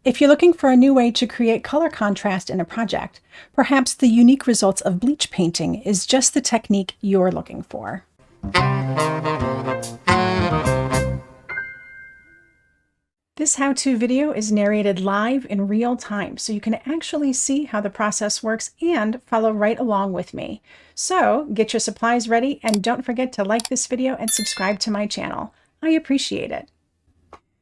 If you're looking for a new way to create color contrast in a project, perhaps the unique results of bleach painting is just the technique you're looking for. This how-to video is narrated live in real time, so you can actually see how the process works and follow right along with me. So get your supplies ready and don't forget to like this video and subscribe to my channel. I appreciate it.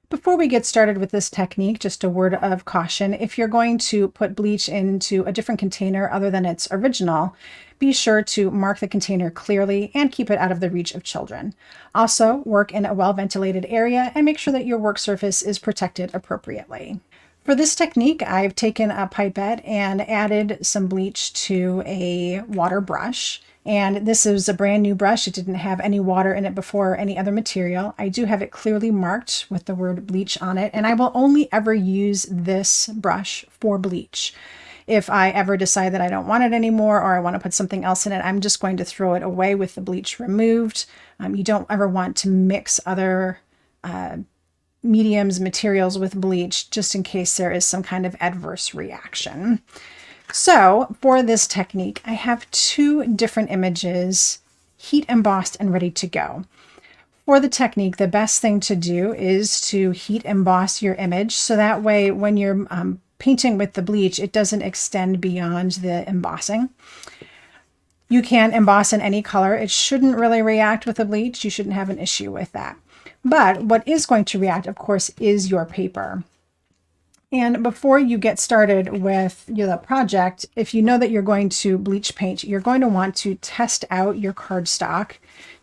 Before we get started with this technique, just a word of caution. If you're going to put bleach into a different container other than its original, be sure to mark the container clearly and keep it out of the reach of children. Also, work in a well-ventilated area and make sure that your work surface is protected appropriately. For this technique, I've taken a pipette and added some bleach to a water brush. And this is a brand new brush. It didn't have any water in it before or any other material. I do have it clearly marked with the word bleach on it, and I will only ever use this brush for bleach. If I ever decide that I don't want it anymore or I want to put something else in it, I'm just going to throw it away with the bleach removed. You don't ever want to mix other mediums, materials with bleach, just in case there is some kind of adverse reaction. So for this technique, I have two different images, heat embossed and ready to go. For the technique, the best thing to do is to heat emboss your image, so that way when you're painting with the bleach, it doesn't extend beyond the embossing. You can emboss in any color. It shouldn't really react with the bleach. You shouldn't have an issue with that. But what is going to react, of course, is your paper. And before you get started with your project, if you know that you're going to bleach paint, you're going to want to test out your cardstock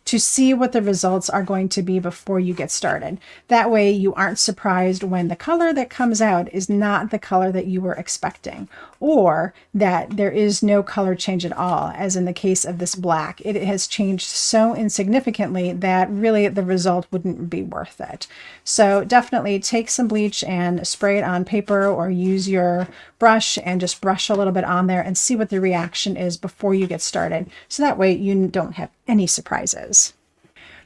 to see what the results are going to be before you get started. That way you aren't surprised when the color that comes out is not the color that you were expecting, or that there is no color change at all, as in the case of this black. It has changed so insignificantly that really the result wouldn't be worth it. So definitely take some bleach and spray it on paper, or use your brush and just brush a little bit on there and see what the reaction is before you get started. So that way you don't have any surprises.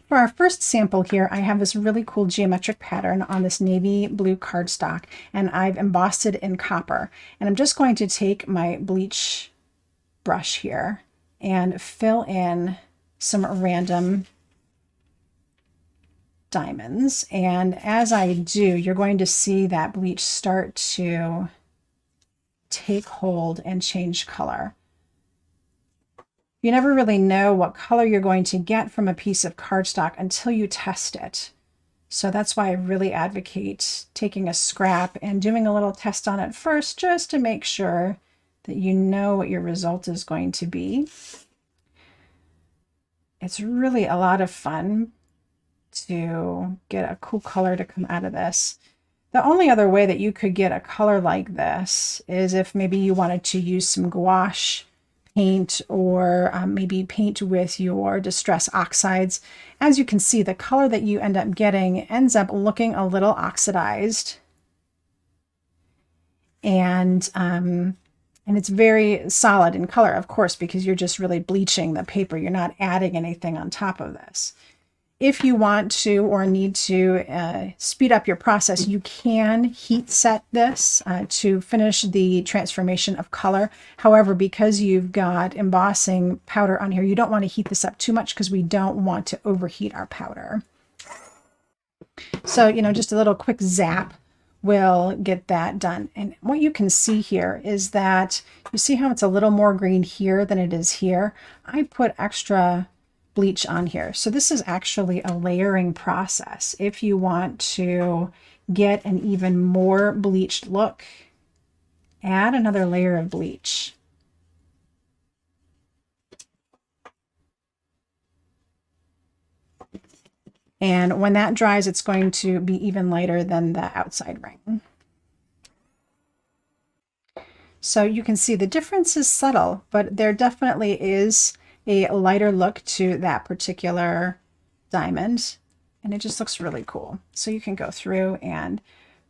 For our first sample here, I have this really cool geometric pattern on this navy blue cardstock, and I've embossed it in copper. And I'm just going to take my bleach brush here and fill in some random diamonds. And as I do, you're going to see that bleach start to take hold and change color. You never really know what color you're going to get from a piece of cardstock until you test it. So that's why I really advocate taking a scrap and doing a little test on it first, just to make sure that you know what your result is going to be. It's really a lot of fun to get a cool color to come out of this. The only other way that you could get a color like this is if maybe you wanted to use some gouache paint, or maybe paint with your distress oxides. As you can see, the color that you end up getting ends up looking a little oxidized, and it's very solid in color, of course, because you're just really bleaching the paper. You're not adding anything on top of this. If you want to or need to speed up your process, you can heat set this to finish the transformation of color. However, because you've got embossing powder on here, you don't want to heat this up too much because we don't want to overheat our powder. So, just a little quick zap will get that done. And what you can see here is that you see how it's a little more green here than it is here. I put extra bleach on here. So this is actually a layering process. If you want to get an even more bleached look, add another layer of bleach. And when that dries, it's going to be even lighter than the outside ring. So you can see the difference is subtle, but there definitely is a lighter look to that particular diamond, and it just looks really cool. So you can go through and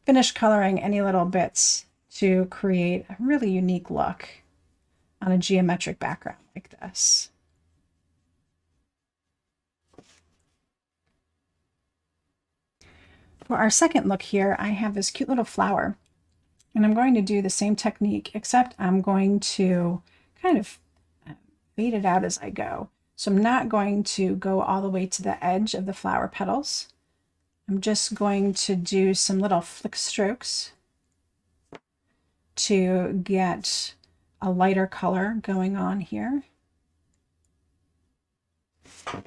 finish coloring any little bits to create a really unique look on a geometric background like this. For our second look here, I have this cute little flower. And I'm going to do the same technique, except I'm going to kind of fade it out as I go. So I'm not going to go all the way to the edge of the flower petals. I'm just going to do some little flick strokes to get a lighter color going on here.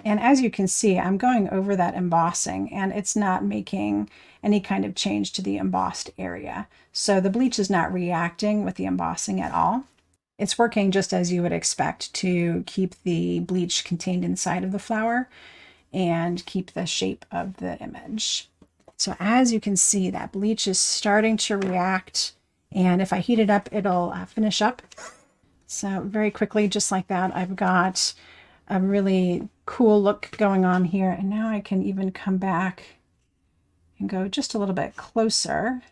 And as you can see, I'm going over that embossing and it's not making any kind of change to the embossed area. So the bleach is not reacting with the embossing at all. It's working just as you would expect to keep the bleach contained inside of the flower and keep the shape of the image. So as you can see, that bleach is starting to react, and if I heat it up, it'll finish up. So very quickly, just like that, I've got a really cool look going on here. And now I can even come back and go just a little bit closer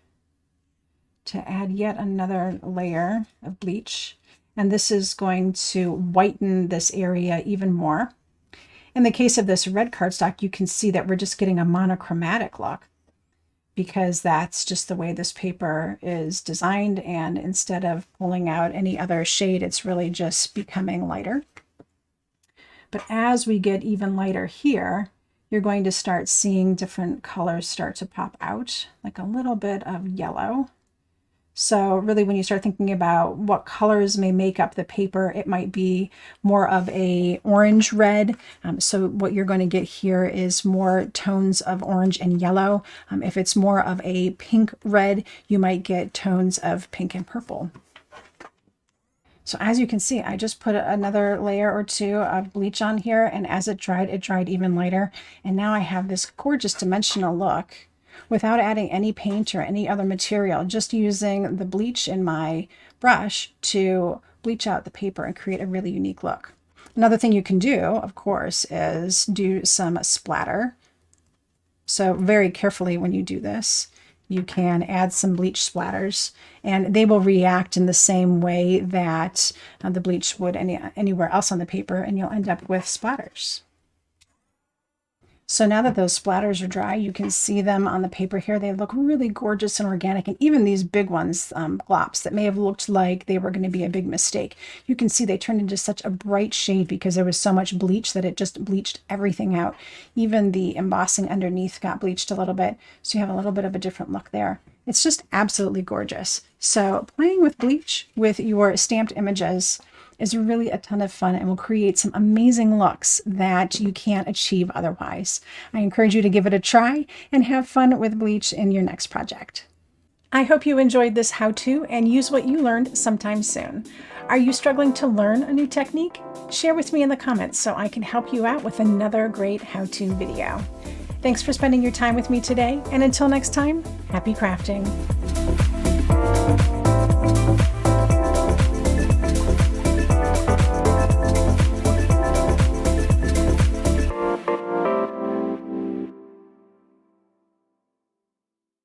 to add yet another layer of bleach. And this is going to whiten this area even more. In the case of this red cardstock, you can see that we're just getting a monochromatic look because that's just the way this paper is designed. And instead of pulling out any other shade, it's really just becoming lighter. But as we get even lighter here, you're going to start seeing different colors start to pop out, like a little bit of yellow. So really, when you start thinking about what colors may make up the paper, it might be more of a orange red. So what you're going to get here is more tones of orange and yellow. If it's more of a pink red, you might get tones of pink and purple. So as you can see, I just put another layer or two of bleach on here, and as it dried even lighter. And now I have this gorgeous dimensional look without adding any paint or any other material, just using the bleach in my brush to bleach out the paper and create a really unique look. Another thing you can do, of course, is do some splatter. So very carefully when you do this, you can add some bleach splatters, and they will react in the same way that the bleach would anywhere else on the paper, and you'll end up with splatters. So now that those splatters are dry, you can see them on the paper here. They look really gorgeous and organic. And even these big ones, glops, that may have looked like they were going to be a big mistake, you can see they turned into such a bright shade because there was so much bleach that it just bleached everything out. Even the embossing underneath got bleached a little bit. So you have a little bit of a different look there. It's just absolutely gorgeous. So playing with bleach with your stamped images is really a ton of fun and will create some amazing looks that you can't achieve otherwise. I encourage you to give it a try and have fun with bleach in your next project. I hope you enjoyed this how-to and use what you learned sometime soon. Are you struggling to learn a new technique? Share with me in the comments so I can help you out with another great how-to video. Thanks for spending your time with me today, and until next time, happy crafting.